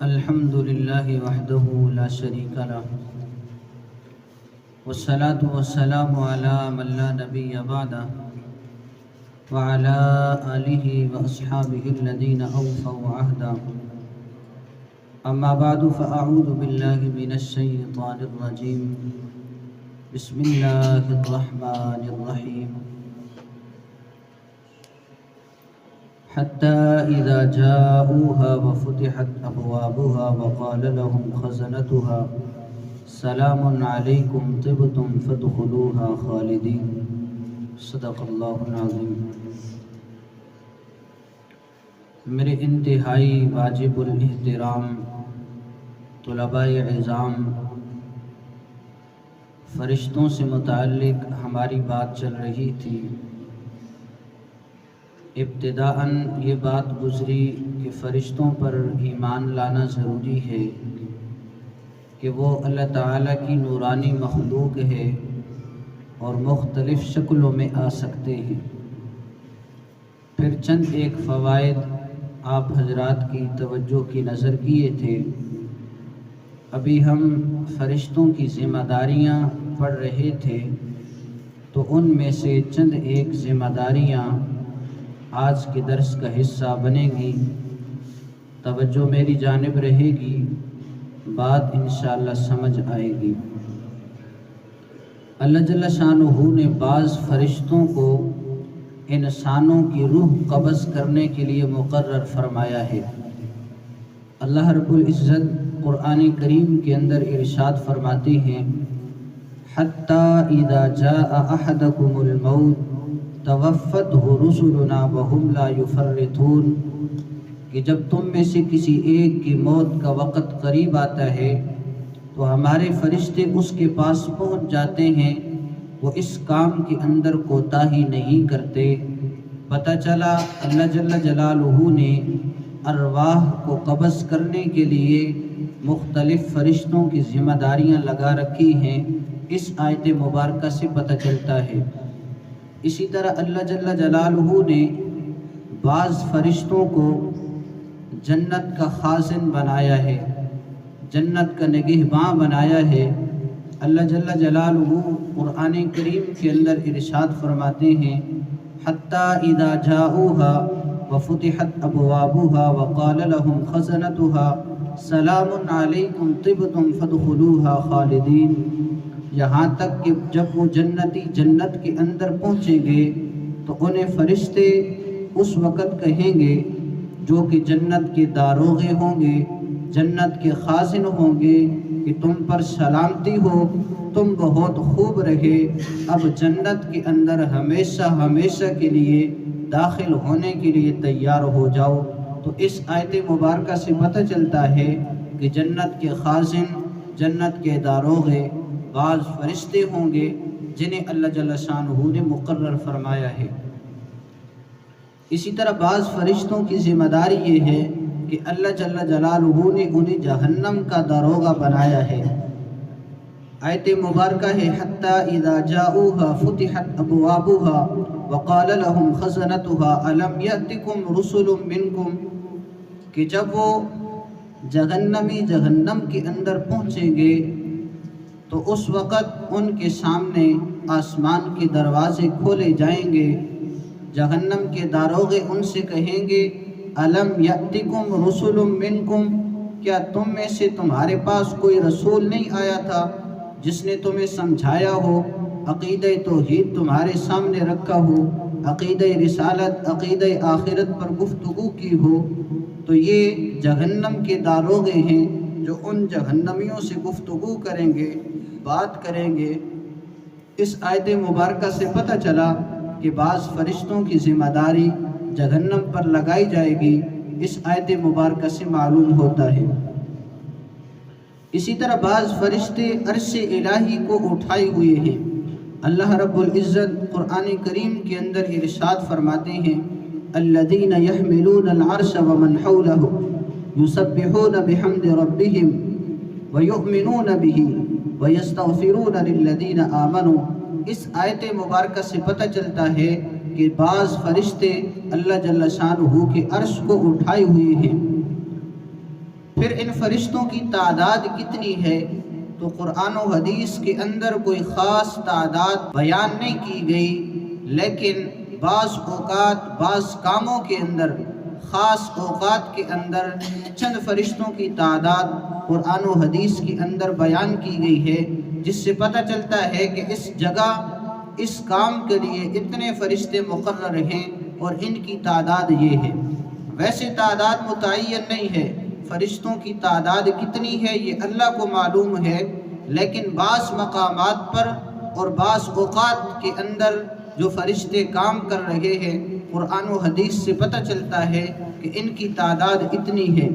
الحمد لله وحده لا شريك له والصلاة والسلام على من لا نبي بعده وعلى آله وأصحابه الذين أوفوا عهدا. أما بعد فأعوذ بالله من الشيطان الرجيم. بسم الله الرحمن الرحيم. حتى إذا جاءوها وفتحت أبوابها وقال لهم خزنتها سلام عليكم طبتم فادخلوها خالدين. صدق اللہ العظیم. میرے انتہائی واجب الاحترام طلباء اعزام، فرشتوں سے متعلق ہماری بات چل رہی تھی. ابتداءً یہ بات گزری کہ فرشتوں پر ایمان لانا ضروری ہے کہ وہ اللہ تعالیٰ کی نورانی مخلوق ہے اور مختلف شکلوں میں آ سکتے ہیں. پھر چند ایک فوائد آپ حضرات کی توجہ کی نظر کیے تھے. ابھی ہم فرشتوں کی ذمہ داریاں پڑھ رہے تھے تو ان میں سے چند ایک ذمہ داریاں آج کے درس کا حصہ بنے گی. توجہ میری جانب رہے گی، بات انشاءاللہ سمجھ آئے گی. اللہ جل شانہ نے بعض فرشتوں کو انسانوں کی روح قبض کرنے کے لیے مقرر فرمایا ہے. اللہ رب العزت قرآن کریم کے اندر ارشاد فرماتے ہیں حَتَّى إِذَا جَاءَ أَحَدَكُمُ الْمَوْتُ توفتہ رسلنا وهم لا يفرطون، کہ جب تم میں سے کسی ایک کی موت کا وقت قریب آتا ہے تو ہمارے فرشتے اس کے پاس پہنچ جاتے ہیں، وہ اس کام کے اندر کوتاہی نہیں کرتے. پتہ چلا اللہ جل جلالہ نے ارواح کو قبض کرنے کے لیے مختلف فرشتوں کی ذمہ داریاں لگا رکھی ہیں. اس آیت مبارکہ سے پتہ چلتا ہے. اسی طرح اللہ جل جلالہ نے بعض فرشتوں کو جنت کا خازن بنایا ہے، جنت کا نگہباں بنایا ہے. اللہ جل جلالہ قرآن کریم کے اندر ارشاد فرماتے ہیں حَتَّى إِذَا جَاءُوهَا وَفُتِحَتْ أَبْوَابُهَا وَقَالَ لَهُمْ خَزَنَتُهَا سَلَامٌ عَلَيْكُمْ طِبْتُمْ فَادْخُلُوهَا خَالِدِينَ، یہاں تک کہ جب وہ جنتی جنت کے اندر پہنچیں گے تو انہیں فرشتے اس وقت کہیں گے جو کہ جنت کے داروغے ہوں گے، جنت کے خازن ہوں گے کہ تم پر سلامتی ہو، تم بہت خوب رہے، اب جنت کے اندر ہمیشہ ہمیشہ کے لیے داخل ہونے کے لیے تیار ہو جاؤ. تو اس آیت مبارکہ سے پتہ چلتا ہے کہ جنت کے خازن، جنت کے داروغے بعض فرشتے ہوں گے جنہیں اللہ جل شانہ نے مقرر فرمایا ہے. اسی طرح بعض فرشتوں کی ذمہ داری یہ ہے کہ اللہ جل جلالہ نے انہیں جہنم کا داروغہ بنایا ہے. آیت مبارکہ ہے حَتَّى إِذَا جَاءُوهَا فُتِحَتْ أَبْوَابُهَا وَقَالَ لَهُمْ خَزَنَتُهَا أَلَمْ يَأْتِكُمْ رُسُلٌ مِّنْكُمْ، کہ جب وہ جہنمی جہنم کے اندر پہنچیں گے تو اس وقت ان کے سامنے آسمان کے دروازے کھولے جائیں گے. جہنم کے داروغے ان سے کہیں گے الم یأتکم رسل منکم، کیا تم میں سے تمہارے پاس کوئی رسول نہیں آیا تھا جس نے تمہیں سمجھایا ہو، عقیدہ توحید تمہارے سامنے رکھا ہو، عقیدہ رسالت، عقیدہ آخرت پر گفتگو کی ہو. تو یہ جہنم کے داروغے ہیں جو ان جہنمیوں سے گفتگو کریں گے، بات کریں گے. اس آیت مبارکہ سے پتہ چلا کہ بعض فرشتوں کی ذمہ داری جہنم پر لگائی جائے گی. اس آیت مبارکہ سے معلوم ہوتا ہے. اسی طرح بعض فرشتے عرش الہی کو اٹھائے ہوئے ہیں. اللہ رب العزت قرآن کریم کے اندر ارشاد فرماتے ہیں الذین یحملون العرش ومن حولہ یسبحون بحمد ربہم ویؤمنون بہ وَيَسْتَغْفِرُونَ لِلَّذِينَ آمَنُوا. اس آیت مبارکہ سے پتہ چلتا ہے کہ بعض فرشتے اللہ جل شانہ کے عرش کو اٹھائے ہوئے ہیں. پھر ان فرشتوں کی تعداد کتنی ہے؟ تو قرآن و حدیث کے اندر کوئی خاص تعداد بیان نہیں کی گئی، لیکن بعض اوقات بعض کاموں کے اندر، خاص اوقات کے اندر چند فرشتوں کی تعداد قرآن و حدیث کے اندر بیان کی گئی ہے، جس سے پتہ چلتا ہے کہ اس جگہ اس کام کے لیے اتنے فرشتے مقرر ہیں اور ان کی تعداد یہ ہے۔ ویسے تعداد متعین نہیں ہے، فرشتوں کی تعداد کتنی ہے یہ اللہ کو معلوم ہے، لیکن بعض مقامات پر اور بعض اوقات کے اندر جو فرشتے کام کر رہے ہیں قرآن و حدیث سے پتہ چلتا ہے کہ ان کی تعداد اتنی ہے۔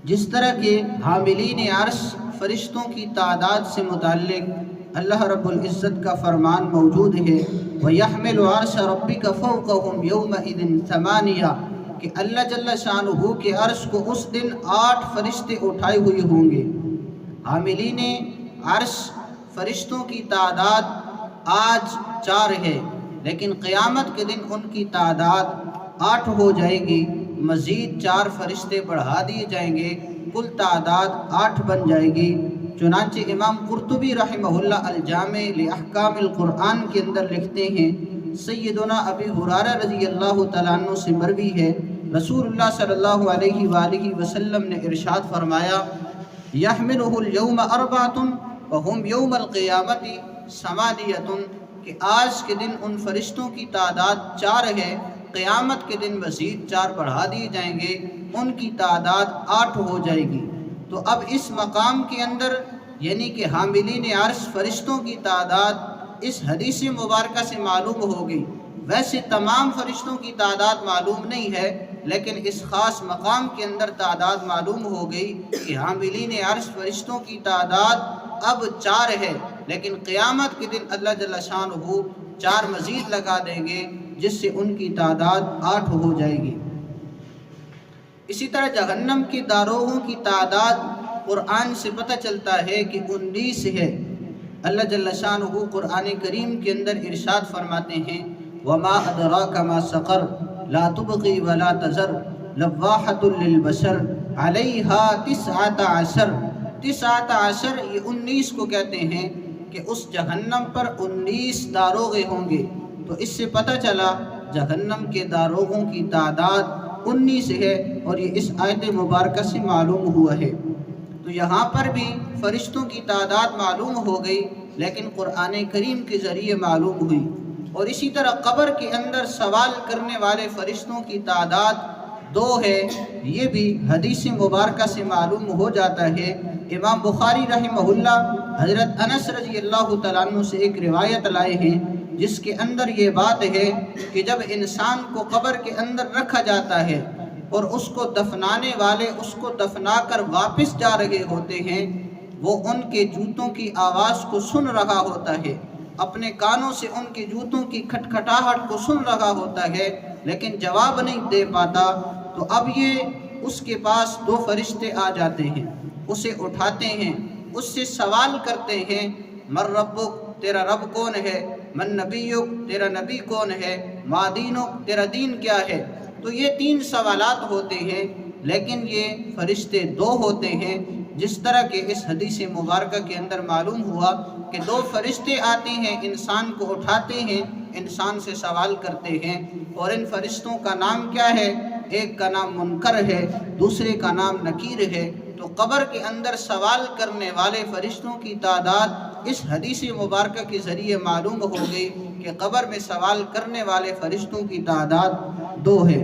جس طرح کہ حاملین عرش فرشتوں کی تعداد سے متعلق اللہ رب العزت کا فرمان موجود ہے، وَيَحْمِلُ عَرْشَ رَبِّكَ فَوْقَهُمْ يَوْمَئِذٍ ثَمَانِيَةٌ کہ اللہ جل شانہ کے عرش کو اس دن 8 فرشتے اٹھائے ہوئے ہوں گے۔ حاملین عرش فرشتوں کی تعداد آج 4 ہے، لیکن قیامت کے دن ان کی تعداد 8 ہو جائے گی، مزید 4 فرشتے بڑھا دیے جائیں گے، کل تعداد 8 بن جائے گی۔ چنانچہ امام قرطبی رحمہ اللہ الجامع لاحکام القرآن کے اندر لکھتے ہیں، سیدنا ابی ہریرہ رضی اللہ تعالیٰ عنہ سے مروی ہے، رسول اللہ صلی اللہ علیہ وآلہ وسلم نے ارشاد فرمایا، یحملہ اليوم 4 وہم یوم القیامت 8 کہ آج کے دن ان فرشتوں کی تعداد 4 ہے، قیامت کے دن مزید 4 بڑھا دیے جائیں گے، ان کی تعداد 8 ہو جائے گی۔ تو اب اس مقام کے اندر یعنی کہ حاملین عرش فرشتوں کی تعداد اس حدیث مبارکہ سے معلوم ہو گئی۔ ویسے تمام فرشتوں کی تعداد معلوم نہیں ہے، لیکن اس خاص مقام کے اندر تعداد معلوم ہو گئی کہ حاملین عرش فرشتوں کی تعداد اب 4 ہے، لیکن قیامت کے دن اللہ جل شانہ 4 مزید لگا دیں گے، جس سے ان کی تعداد 8 ہو جائے گی۔ اسی طرح جہنم کے داروغوں کی تعداد قرآن سے پتہ چلتا ہے کہ 19 ہے۔ اللہ جل شانہ قرآن کریم کے اندر ارشاد فرماتے ہیں، وَمَا أَدْرَاكَ مَا سَقَرْ لَا تُبْقِي وَلَا تَذَرْ لَوَّاحَةٌ لِّلْبَشَرِ عَلَيْهَا 19 19 یہ 19 کو کہتے ہیں کہ اس جہنم پر 19 داروغے ہوں گے۔ تو اس سے پتہ چلا جہنم کے داروغوں کی تعداد 19 ہے، اور یہ اس آیت مبارکہ سے معلوم ہوا ہے۔ تو یہاں پر بھی فرشتوں کی تعداد معلوم ہو گئی، لیکن قرآن کریم کے ذریعے معلوم ہوئی۔ اور اسی طرح قبر کے اندر سوال کرنے والے فرشتوں کی تعداد 2 ہے، یہ بھی حدیث مبارکہ سے معلوم ہو جاتا ہے۔ امام بخاری رحمہ اللہ حضرت انس رضی اللہ تعالیٰ عنہ سے ایک روایت لائے ہیں، جس کے اندر یہ بات ہے کہ جب انسان کو قبر کے اندر رکھا جاتا ہے اور اس کو دفنانے والے اس کو دفنا کر واپس جا رہے ہوتے ہیں، وہ ان کے جوتوں کی آواز کو سن رہا ہوتا ہے، اپنے کانوں سے ان کے جوتوں کی کھٹکھٹاہٹ کو سن رہا ہوتا ہے، لیکن جواب نہیں دے پاتا۔ تو اب یہ اس کے پاس 2 فرشتے آ جاتے ہیں، اسے اٹھاتے ہیں، اس سے سوال کرتے ہیں، من ربک تیرا رب کون ہے، من نبیک تیرا نبی کون ہے، ما دینک تیرا دین کیا ہے۔ تو یہ 3 سوالات ہوتے ہیں، لیکن یہ فرشتے 2 ہوتے ہیں، جس طرح کہ اس حدیث مبارکہ کے اندر معلوم ہوا کہ 2 فرشتے آتے ہیں، انسان کو اٹھاتے ہیں، انسان سے سوال کرتے ہیں، اور ان فرشتوں کا نام کیا ہے؟ ایک کا نام منکر ہے، دوسرے کا نام نکیر ہے۔ تو قبر کے اندر سوال کرنے والے فرشتوں کی تعداد اس حدیث مبارکہ کے ذریعے معلوم ہو گئی کہ قبر میں سوال کرنے والے فرشتوں کی تعداد 2 ہے۔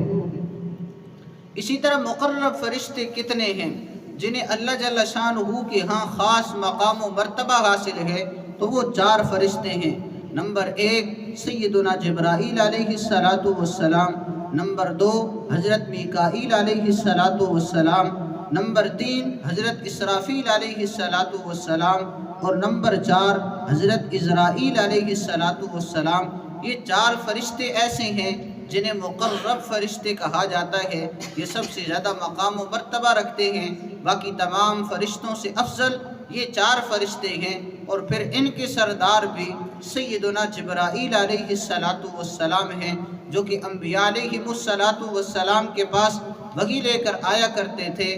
اسی طرح مقرب فرشتے کتنے ہیں جنہیں اللہ جل شانہ کے ہاں خاص مقام و مرتبہ حاصل ہے؟ تو وہ 4 فرشتے ہیں۔ نمبر 1 سیدنا جبرائیل علیہ السلام، نمبر 2 حضرت میکائیل علیہ السلام، نمبر 3 حضرت اسرافیل علیہ السلام، اور نمبر 4 حضرت عزرائیل علیہ السلام۔ یہ 4 فرشتے ایسے ہیں جنہیں مقرب فرشتے کہا جاتا ہے، یہ سب سے زیادہ مقام و مرتبہ رکھتے ہیں، باقی تمام فرشتوں سے افضل یہ 4 فرشتے ہیں، اور پھر ان کے سردار بھی سیدنا جبرائیل علیہ السلام ہیں، جو کہ انبیاء علیہ السلام کے پاس وحی لے کر آیا کرتے تھے،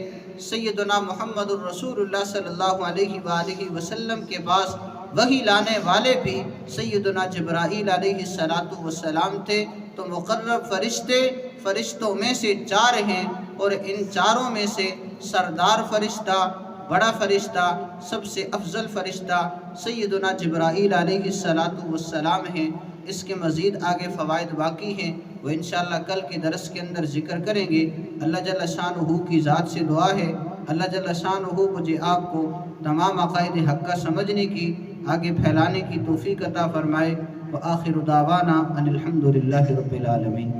سیدنا محمد الرسول اللہ صلی اللہ علیہ وآلہ وسلم کے پاس وحی لانے والے بھی سیدنا جبرائیل علیہ السلام تھے۔ تو مقرب فرشتوں میں سے 4 ہیں، اور ان چاروں میں سے سردار فرشتہ، بڑا فرشتہ، سب سے افضل فرشتہ سیدنا جبرائیل علیہ السلام ہیں۔ اس کے مزید آگے فوائد باقی ہیں، وہ انشاءاللہ کل کے درس کے اندر ذکر کریں گے۔ اللہ جل شانہ کی ذات سے دعا ہے، اللہ جل شانہ مجھے آپ کو تمام عقائد حقہ سمجھنے کی، آگے پھیلانے کی توفیق عطا فرمائے۔ وآخر دعوانا ان الحمد للہ رب العالمین۔